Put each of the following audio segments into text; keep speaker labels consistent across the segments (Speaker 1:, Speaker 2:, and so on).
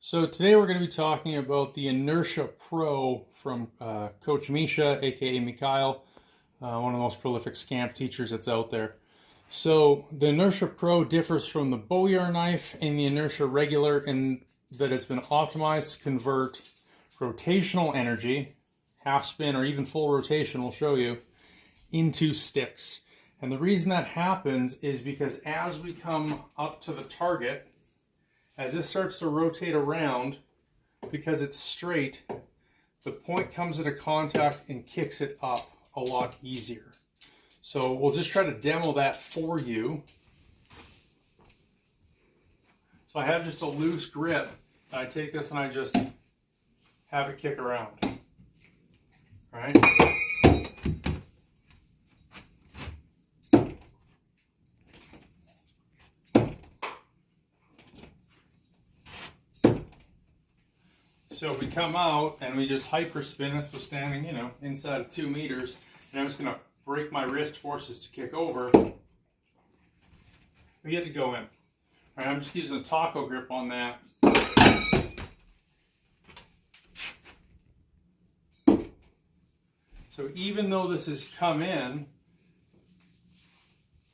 Speaker 1: So today we're going to be talking about the Inertia Pro from Coach Misha, aka Mikhail, one of the most prolific SKANF teachers that's out there. So the Inertia Pro differs from the bow yarn knife and the Inertia Regular in that it's been optimized to convert rotational energy, half spin or even full rotation, we'll show you, into sticks. And the reason that happens is because as we come up to the target, as this starts to rotate around, because it's straight, the point comes into contact and kicks it up a lot easier. So we'll just try to demo that for you. So I have just a loose grip, and I take this and I just have it kick around. All right? So if we come out and we just hyperspin it, so standing, inside of 2 meters, and I'm just going to break my wrist forces to kick over, we get to go in. All right, I'm just using a taco grip on that. So even though this has come in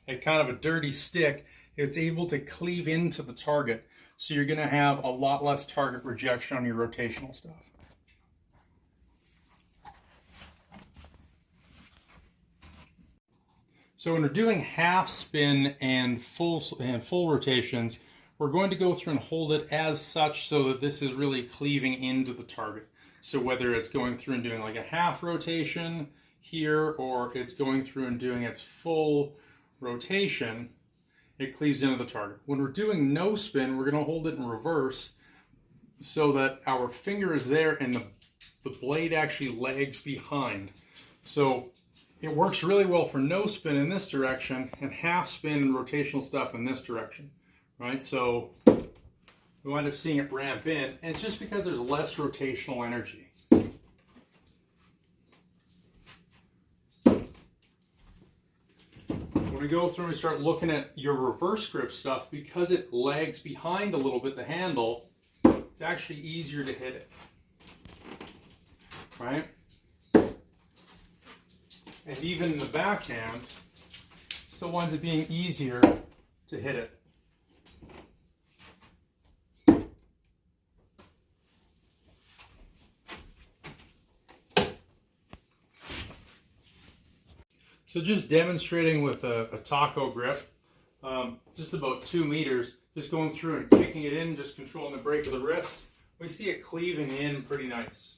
Speaker 1: at kind of a dirty stick, it's able to cleave into the target. So you're going to have a lot less target rejection on your rotational stuff. So when we're doing half spin and full rotations, we're going to go through and hold it as such so that this is really cleaving into the target. So whether it's going through and doing like a half rotation here, or it's going through and doing its full rotation, it cleaves into the target. When we're doing no spin, we're going to hold it in reverse so that our finger is there and the blade actually lags behind. So it works really well for no spin in this direction and half spin and rotational stuff in this direction, right? So we wind up seeing it ramp in, and it's just because there's less rotational energy. When we go through and we start looking at your reverse grip stuff, because it lags behind a little bit, the handle, it's actually easier to hit it, right? And even the backhand still winds up being easier to hit it. So just demonstrating with a taco grip, just about 2 meters, just going through and kicking it in, just controlling the break of the wrist, we see it cleaving in pretty nice.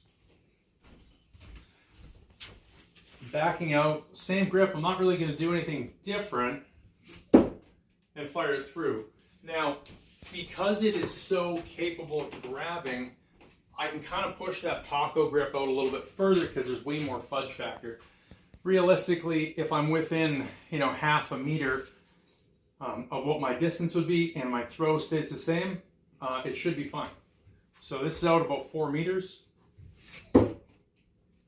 Speaker 1: Backing out, same grip, I'm not really going to do anything different, and fire it through. Now, because it is so capable of grabbing, I can kind of push that taco grip out a little bit further because there's way more fudge factor. Realistically, if I'm within, half a meter of what my distance would be and my throw stays the same, it should be fine. So this is out about 4 meters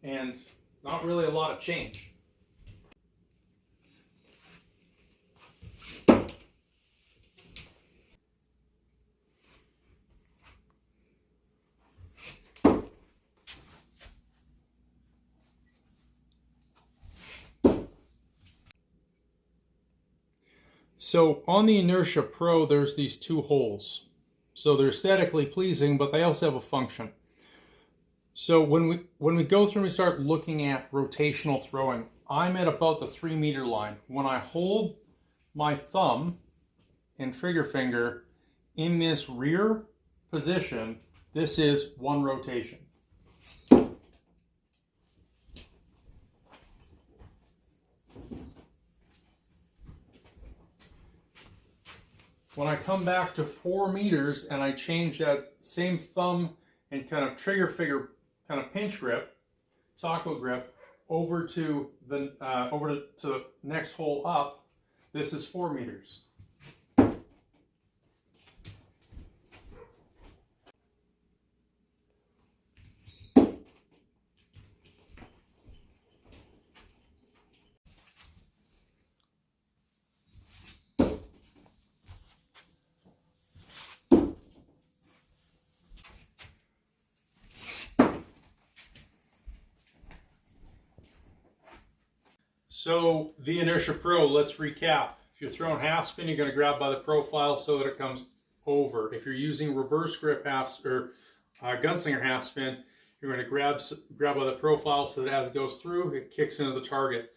Speaker 1: and not really a lot of change. So on the Inertia Pro, there's these 2 holes. So they're aesthetically pleasing, but they also have a function. So when we go through and we start looking at rotational throwing, I'm at about the 3 meter line. When I hold my thumb and trigger finger in this rear position, this is 1 rotation. When I come back to 4 meters and I change that same thumb and kind of trigger finger, kind of pinch grip, taco grip, over to the next hole up, this is 4 meters. So the Inertia Pro, let's recap. If you're throwing half spin, you're going to grab by the profile so that it comes over. If you're using reverse grip gunslinger half spin, you're going to grab by the profile so that as it goes through, it kicks into the target.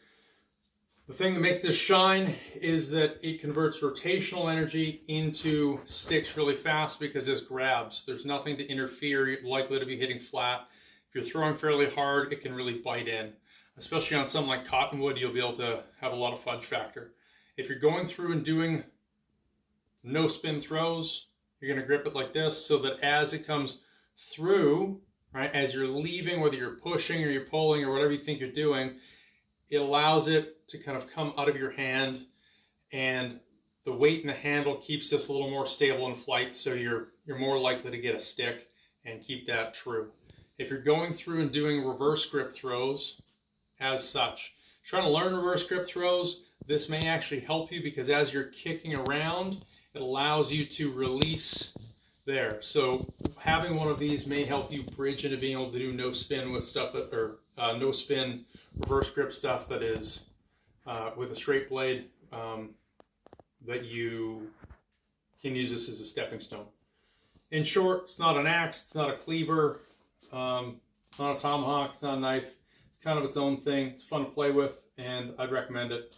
Speaker 1: The thing that makes this shine is that it converts rotational energy into sticks really fast because this grabs. There's nothing to interfere. You're likely to be hitting flat. If you're throwing fairly hard, it can really bite in. Especially on something like cottonwood, you'll be able to have a lot of fudge factor. If you're going through and doing no spin throws, you're going to grip it like this so that as it comes through, right, as you're leaving, whether you're pushing or you're pulling or whatever you think you're doing, it allows it to kind of come out of your hand, and the weight in the handle keeps this a little more stable in flight, so you're more likely to get a stick and keep that true. If you're going through and doing reverse grip throws, as such, trying to learn reverse grip throws, this may actually help you because as you're kicking around, it allows you to release there. So having one of these may help you bridge into being able to do no spin with stuff that, or no spin reverse grip stuff that is with a straight blade, that you can use this as a stepping stone. In short, it's not an axe, it's not a cleaver, it's not a tomahawk, it's not a knife. It's kind of its own thing. It's fun to play with, and I'd recommend it.